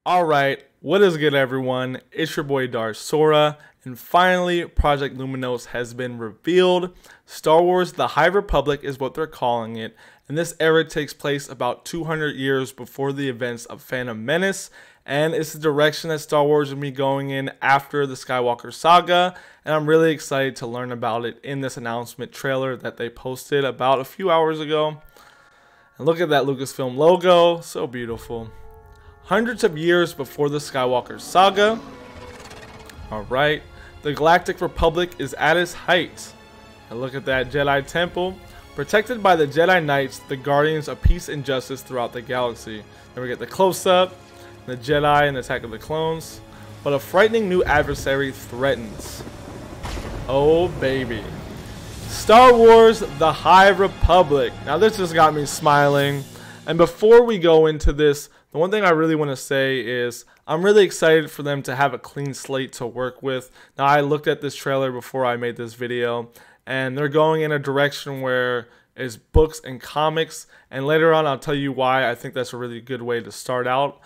Alright, what is good everyone? It's your boy Darth Sora, and finally Project Luminos has been revealed. Star Wars The High Republic is what they're calling it, and this era takes place about 200 years before the events of Phantom Menace, and it's the direction that Star Wars will be going in after the Skywalker saga, and I'm really excited to learn about it in this announcement trailer that they posted about a few hours ago. And look at that Lucasfilm logo, so beautiful. Hundreds of years before the Skywalker saga. Alright, the Galactic Republic is at its height. And look at that Jedi Temple. Protected by the Jedi Knights, the guardians of peace and justice throughout the galaxy. Then we get the close-up, the Jedi and Attack of the Clones. But a frightening new adversary threatens. Oh baby. Star Wars The High Republic. Now this just got me smiling. And before we go into this, the one thing I really want to say is I'm really excited for them to have a clean slate to work with. Now I looked at this trailer before I made this video, and they're going in a direction where it's books and comics, and later on I'll tell you why I think that's a really good way to start out,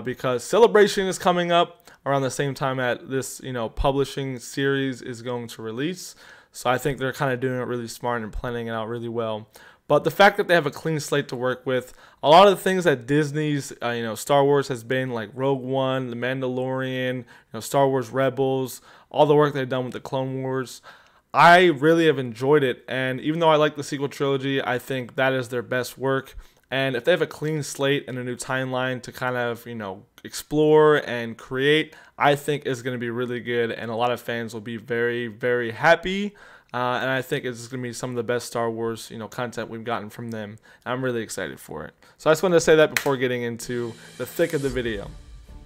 because Celebration is coming up around the same time that this publishing series is going to release. So I think they're kind of doing it really smart and planning it out really well. But the fact that they have a clean slate to work with, a lot of the things that Disney's, Star Wars has been, like Rogue One, The Mandalorian, Star Wars Rebels, all the work they've done with the Clone Wars, I really have enjoyed it. And even though I like the sequel trilogy, I think that is their best work. And if they have a clean slate and a new timeline to kind of, explore and create, I think it's going to be really good. And a lot of fans will be very, very happy. And I think it's going to be some of the best Star Wars, content we've gotten from them. I'm really excited for it. So I just wanted to say that before getting into the thick of the video.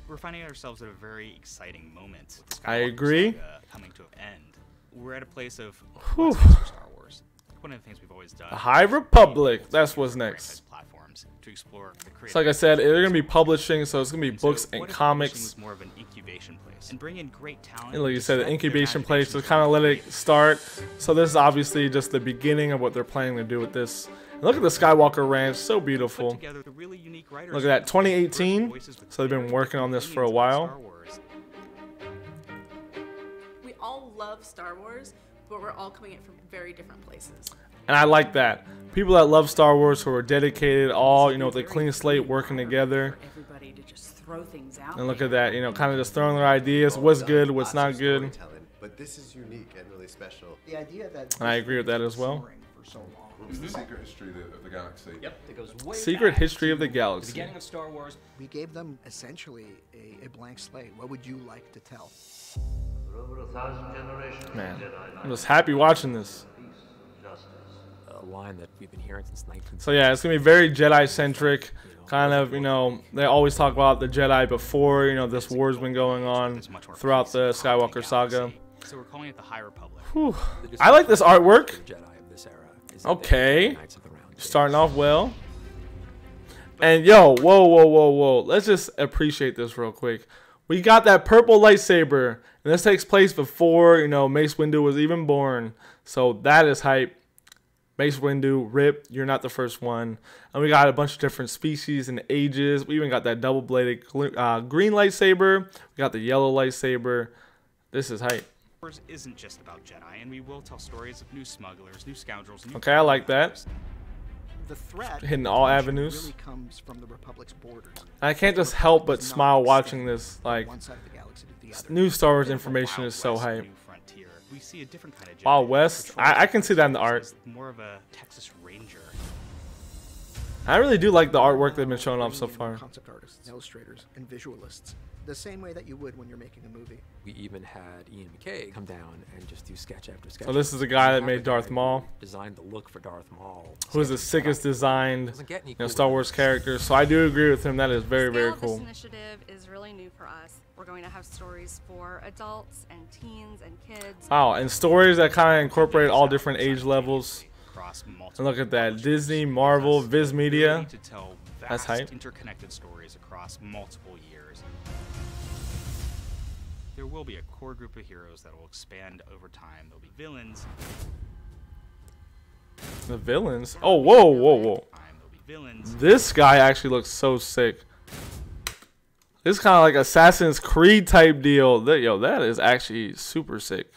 We're finding ourselves at a very exciting moment. With the I agree. saga coming to an end. We're at a place of what's next for Star Wars. One of the things we've always done. The High Republic. That's what's next. Platforms to explore the so like I said, they're going to be publishing, so it's going to be books and comics. More of an incubation place and bring in great talent. And like you said, the incubation place to kind of let it start. So this is obviously just the beginning of what they're planning to do with this. And look at the Skywalker Ranch, so beautiful. Look at that, 2018. So they've been working on this for a while. We all love Star Wars, but we're all coming in from very different places. And I like that. People that love Star Wars, who are dedicated, all, with a clean slate, working together. Everybody to just throw things out. And look at that, kind of just throwing their ideas, what's good, what's not good. But this is unique and really special. The idea that and I agree with that as well. It's the secret history of the galaxy. Yep, it goes way Secret back history of the to galaxy. The beginning of Star Wars. We gave them essentially a blank slate. What would you like to tell? Man, I'm just happy watching this. A line that we've been hearing since 19. So yeah, it's gonna be very Jedi-centric. Kind of, they always talk about the Jedi before, this war's been going on throughout the Skywalker saga. So we're calling it the High Republic. Whew. I like this artwork. Okay, starting off well. And yo, whoa. Let's just appreciate this real quick. We got that purple lightsaber, and this takes place before, Mace Windu was even born. So that is hype. Mace Windu, RIP, you're not the first one. And we got a bunch of different species and ages. We even got that double-bladed green lightsaber. We got the yellow lightsaber. This is hype. Star Wars isn't just about Jedi, and we will tell stories of new smugglers, new scoundrels. Okay, I like that. The threat hitting all avenues. really comes from the Republic's borders. I can't just help but smile watching this. Like, new Star Wars information is so hype. We see a different kind of Jedi. Wild West, I can see that in the art. More of a Texas Ranger. I really do like the artwork they've been showing off so far. Concept artists, illustrators, and visualists. The same way that you would when you're making a movie. We even had Ian McKay come down and just do sketch after sketch. So this is the guy that made Darth Maul. Designed the look for Darth Maul. Who is the sickest designed, Star Wars character. So I do agree with him. That is very, very cool. This initiative is really new for us. We're going to have stories for adults and teens and kids. Wow, and stories that kind of incorporate all different age levels. And look at that, Disney, Marvel, Viz Media. That's hype. Interconnected stories across multiple years. There will be a core group of heroes that will expand over time. There'll be villains. The villains? Oh, whoa. This guy actually looks so sick. This is kind of like Assassin's Creed type deal. That is actually super sick.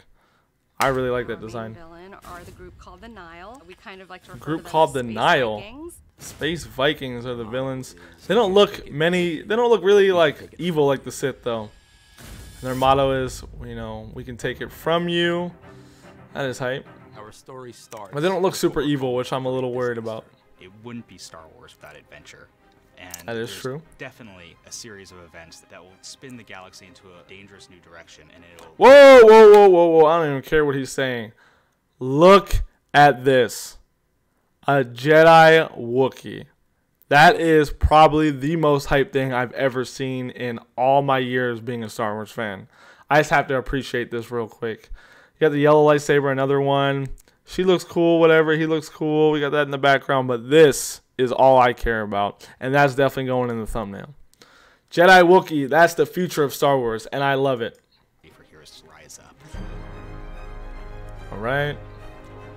I really like that Our main design. villain are the group called the Nile. We kind of like to refer Group to them called as the Space Nile. Vikings. Space Vikings are the villains. They don't look really like evil like the Sith though. And their motto is, we can take it from you. That is hype. Our story starts. But they don't look super evil, which I'm a little worried about. It wouldn't be Star Wars without adventure. And That is there's true. definitely a series of events that will spin the galaxy into a dangerous new direction, and it'll. Whoa. I don't even care what he's saying. Look at this. A Jedi Wookiee. That is probably the most hype thing I've ever seen in all my years being a Star Wars fan. I just have to appreciate this real quick. You got the yellow lightsaber, another one. She looks cool, whatever. He looks cool. We got that in the background. But this is all I care about. And that's definitely going in the thumbnail. Jedi Wookiee, that's the future of Star Wars. And I love it. For heroes to rise up. All right.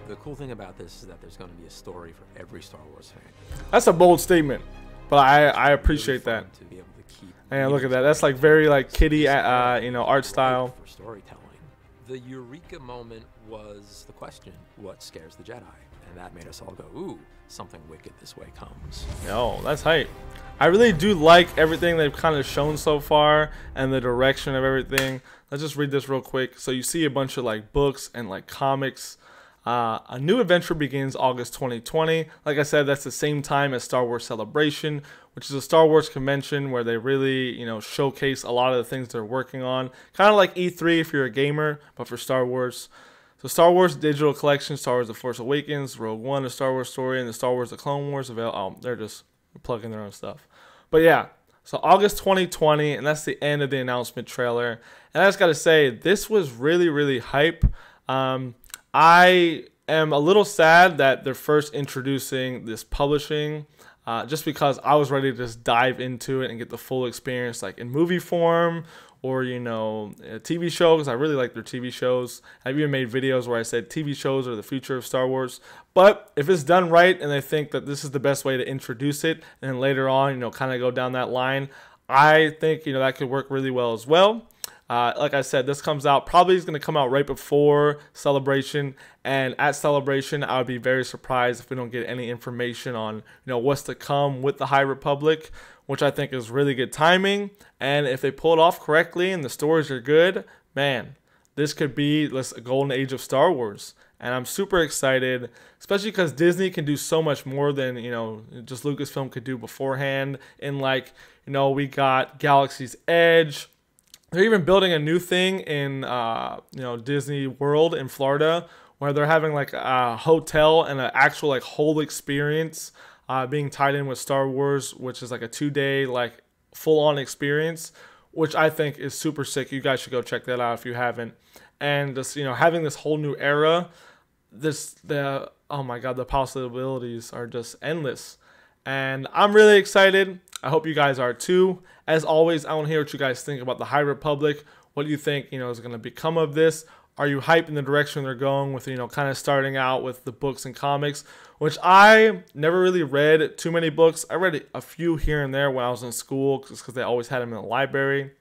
The cool thing about this is that there's going to be a story for every Star Wars fan. That's a bold statement. But I appreciate Really that. fun to be able to keep And look at that. reading That's like very like kiddie, art style. for storytelling. The eureka moment was the question, what scares the Jedi? And that made us all go, ooh, something wicked this way comes. Yo, that's hype. I really do like everything they've kind of shown so far and the direction of everything. Let's just read this real quick. So you see a bunch of like books and like comics. A new adventure begins August 2020. Like I said, that's the same time as Star Wars Celebration, which is a Star Wars convention where they really, showcase a lot of the things they're working on. Kind of like E3 if you're a gamer, but for Star Wars. So Star Wars Digital Collection, Star Wars The Force Awakens, Rogue One, The Star Wars Story, and The Star Wars The Clone Wars. They're just plugging their own stuff. But yeah, so August 2020, and that's the end of the announcement trailer. And I just got to say, this was really, really hype. I am a little sad that they're first introducing this publishing, just because I was ready to just dive into it and get the full experience, like in movie form or, a TV show, because I really like their TV shows. I've even made videos where I said TV shows are the future of Star Wars. But if it's done right and they think that this is the best way to introduce it and then later on, kind of go down that line, I think, that could work really well as well. Like I said, this comes out, probably is going to come out right before Celebration. And at Celebration, I would be very surprised if we don't get any information on, what's to come with the High Republic, which I think is really good timing. And if they pull it off correctly and the stories are good, man, this could be a golden age of Star Wars. And I'm super excited, especially because Disney can do so much more than, just Lucasfilm could do beforehand. And we got Galaxy's Edge. They're even building a new thing in, Disney World in Florida, where they're having like a hotel and an actual whole experience being tied in with Star Wars, which is like a 2-day full-on experience, which I think is super sick. You guys should go check that out if you haven't. And just having this whole new era, oh my god, the possibilities are just endless. And I'm really excited. I hope you guys are too. As always, I want to hear what you guys think about the High Republic. What do you think, is going to become of this? Are you hyped in the direction they're going with, kind of starting out with the books and comics, which I never really read too many books. I read a few here and there when I was in school just because they always had them in the library.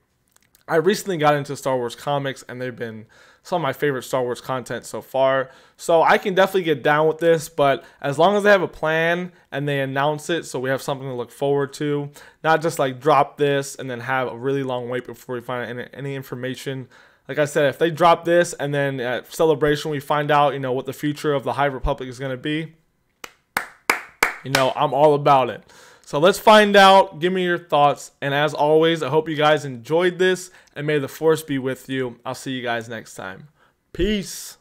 I recently got into Star Wars comics, and they've been some of my favorite Star Wars content so far. So I can definitely get down with this, but as long as they have a plan and they announce it so we have something to look forward to, not just drop this and then have a really long wait before we find any information. Like I said, if they drop this and then at Celebration we find out, what the future of the High Republic is going to be, I'm all about it. So let's find out. Give me your thoughts. And as always, I hope you guys enjoyed this, and may the Force be with you. I'll see you guys next time. Peace.